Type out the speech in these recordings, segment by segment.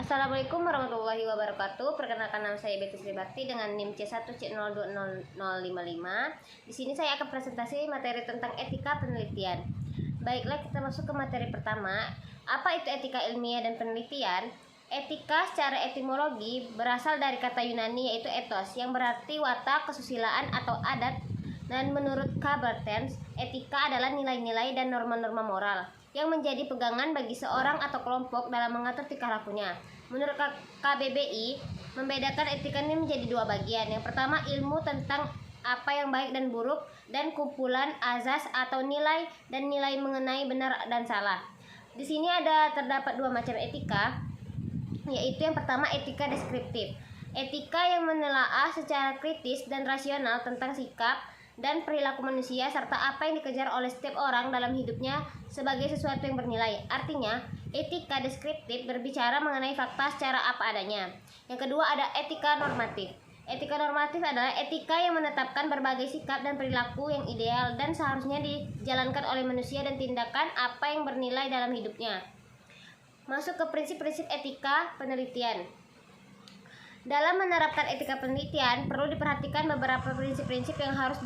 Assalamualaikum warahmatullahi wabarakatuh. Perkenalkan, nama saya Betty Sri Bakti dengan NIM C1C020055. Di sini saya akan presentasi materi tentang etika penelitian. Baiklah, kita masuk ke materi pertama. Apa itu etika ilmiah dan penelitian? Etika secara etimologi berasal dari kata Yunani yaitu ethos, yang berarti watak, kesusilaan atau adat. Dan menurut K. Barthes, etika adalah nilai-nilai dan norma-norma moral yang menjadi pegangan bagi seorang atau kelompok dalam mengatur tingkah lakunya. Menurut KBBI, membedakan etika ini menjadi dua bagian. Yang pertama, ilmu tentang apa yang baik dan buruk, dan kumpulan azas atau nilai dan nilai mengenai benar dan salah. Di sini terdapat dua macam etika, yaitu yang pertama etika deskriptif. Etika yang menelaah secara kritis dan rasional tentang sikap dan perilaku manusia serta apa yang dikejar oleh setiap orang dalam hidupnya sebagai sesuatu yang bernilai. Artinya, etika deskriptif berbicara mengenai fakta secara apa adanya. Yang kedua ada etika normatif. Etika normatif adalah etika yang menetapkan berbagai sikap dan perilaku yang ideal dan seharusnya dijalankan oleh manusia dan tindakan apa yang bernilai dalam hidupnya. Masuk ke prinsip-prinsip etika penelitian. Dalam menerapkan etika penelitian, perlu diperhatikan beberapa prinsip-prinsip yang harus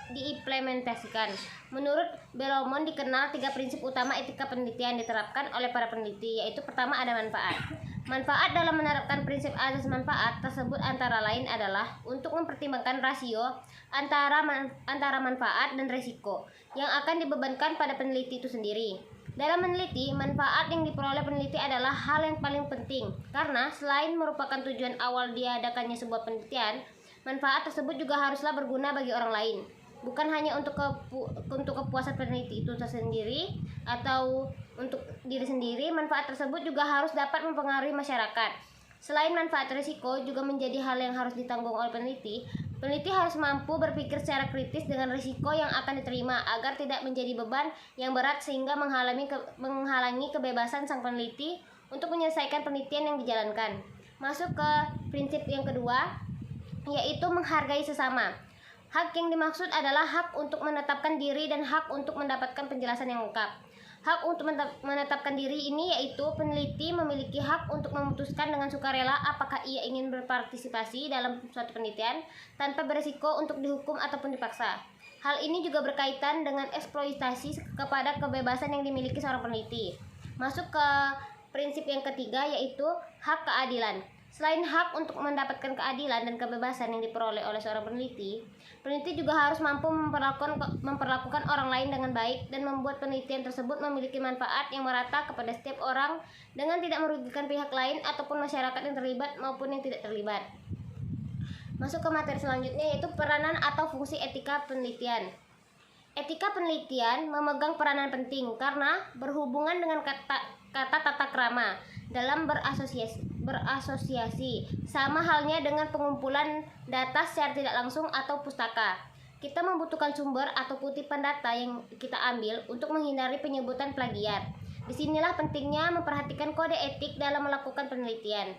diimplementasikan. Menurut Belomon dikenal 3 prinsip utama etika penelitian diterapkan oleh para peneliti, yaitu pertama ada manfaat. Manfaat dalam menerapkan prinsip azas manfaat tersebut antara lain adalah untuk mempertimbangkan rasio antara manfaat dan risiko yang akan dibebankan pada peneliti itu sendiri. Dalam meneliti, manfaat yang diperoleh peneliti adalah hal yang paling penting karena selain merupakan tujuan awal diadakannya sebuah penelitian, manfaat tersebut juga haruslah berguna bagi orang lain, bukan hanya untuk kepuasan peneliti itu tersendiri atau untuk diri sendiri. Manfaat tersebut juga harus dapat mempengaruhi masyarakat. Selain manfaat, risiko juga menjadi hal yang harus ditanggung oleh peneliti. Peneliti harus mampu berpikir secara kritis dengan risiko yang akan diterima agar tidak menjadi beban yang berat sehingga menghalangi kebebasan sang peneliti untuk menyelesaikan penelitian yang dijalankan. Masuk ke prinsip yang kedua, yaitu menghargai sesama. Hak yang dimaksud adalah hak untuk menetapkan diri dan hak untuk mendapatkan penjelasan yang lengkap. Hak untuk menetapkan diri ini yaitu peneliti memiliki hak untuk memutuskan dengan sukarela apakah ia ingin berpartisipasi dalam suatu penelitian tanpa berisiko untuk dihukum ataupun dipaksa. Hal ini juga berkaitan dengan eksploitasi kepada kebebasan yang dimiliki seorang peneliti. Masuk ke prinsip yang ketiga, yaitu hak keadilan. Selain hak untuk mendapatkan keadilan dan kebebasan yang diperoleh oleh seorang peneliti, peneliti juga harus mampu memperlakukan orang lain dengan baik dan membuat penelitian tersebut memiliki manfaat yang merata kepada setiap orang dengan tidak merugikan pihak lain ataupun masyarakat yang terlibat maupun yang tidak terlibat. Masuk ke materi selanjutnya, yaitu peranan atau fungsi etika penelitian. Etika penelitian memegang peranan penting karena berhubungan dengan kata tata krama dalam berasosiasi, sama halnya dengan pengumpulan data secara tidak langsung atau pustaka. Kita membutuhkan sumber atau kutipan data yang kita ambil untuk menghindari penyebutan plagiat. Disinilah pentingnya memperhatikan kode etik dalam melakukan penelitian.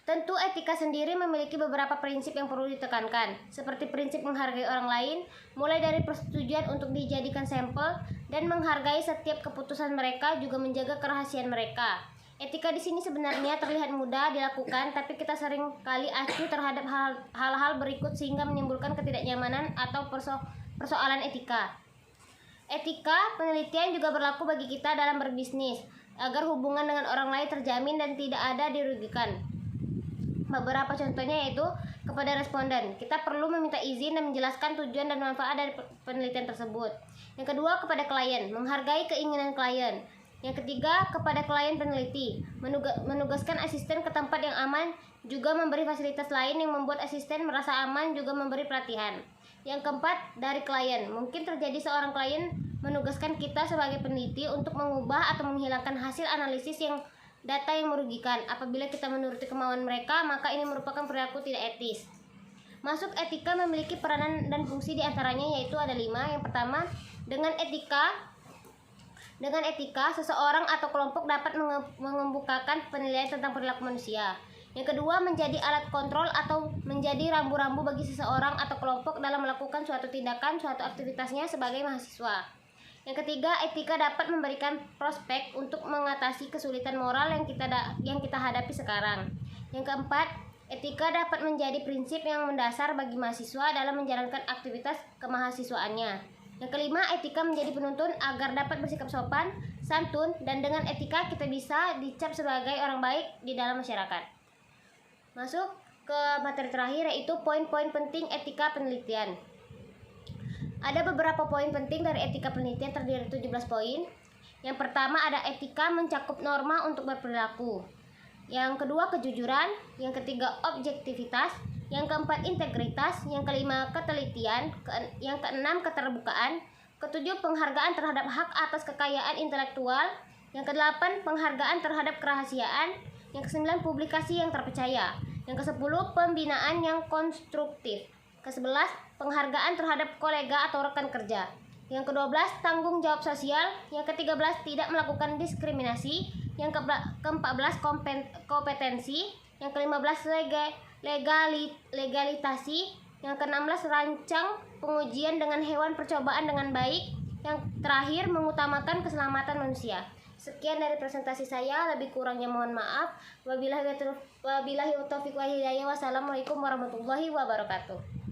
Tentu etika sendiri memiliki beberapa prinsip yang perlu ditekankan, seperti prinsip menghargai orang lain, mulai dari persetujuan untuk dijadikan sampel dan menghargai setiap keputusan mereka, juga menjaga kerahasiaan mereka. Etika di sini sebenarnya terlihat mudah dilakukan, tapi kita sering kali acuh terhadap hal-hal berikut sehingga menimbulkan ketidaknyamanan atau persoalan etika. Etika penelitian juga berlaku bagi kita dalam berbisnis, agar hubungan dengan orang lain terjamin dan tidak ada dirugikan. Beberapa contohnya yaitu kepada responden, kita perlu meminta izin dan menjelaskan tujuan dan manfaat dari penelitian tersebut. Yang kedua, kepada klien, menghargai keinginan klien. Yang ketiga, kepada klien peneliti, menugaskan asisten ke tempat yang aman, juga memberi fasilitas lain yang membuat asisten merasa aman, juga memberi pelatihan. Yang keempat, dari klien, mungkin terjadi seorang klien menugaskan kita sebagai peneliti untuk mengubah atau menghilangkan hasil analisis data yang merugikan. Apabila kita menuruti kemauan mereka, maka ini merupakan perilaku tidak etis. Masuk etika memiliki peranan dan fungsi diantaranya yaitu ada 5. Yang pertama, dengan etika, seseorang atau kelompok dapat mengemukakan penilaian tentang perilaku manusia. Yang kedua, menjadi alat kontrol atau menjadi rambu-rambu bagi seseorang atau kelompok dalam melakukan suatu tindakan, suatu aktivitasnya sebagai mahasiswa. Yang ketiga, etika dapat memberikan prospek untuk mengatasi kesulitan moral yang kita hadapi sekarang. Yang keempat, etika dapat menjadi prinsip yang mendasar bagi mahasiswa dalam menjalankan aktivitas kemahasiswaannya. Yang kelima, etika menjadi penuntun agar dapat bersikap sopan, santun, dan dengan etika kita bisa dicap sebagai orang baik di dalam masyarakat. Masuk ke materi terakhir, yaitu poin-poin penting etika penelitian. Ada beberapa poin penting dari etika penelitian, terdiri dari 17 poin. Yang pertama ada etika mencakup norma untuk berperilaku. Yang kedua kejujuran, yang ketiga objektivitas, yang keempat integritas, yang kelima ketelitian, yang keenam keterbukaan, ketujuh penghargaan terhadap hak atas kekayaan intelektual, yang kedelapan penghargaan terhadap kerahasiaan, yang kesembilan publikasi yang terpercaya, yang kesepuluh pembinaan yang konstruktif, kesebelas penghargaan terhadap kolega atau rekan kerja, yang kedua-belas tanggung jawab sosial, yang ke-13 tidak melakukan diskriminasi, yang ke-14 kompetensi, yang ke-15 legalitasi, yang ke-16 rancang pengujian dengan hewan percobaan dengan baik, yang terakhir mengutamakan keselamatan manusia. Sekian dari presentasi saya, lebih kurangnya mohon maaf. Wabillahi taufiq wal hidayah. Wassalamualaikum warahmatullahi wabarakatuh.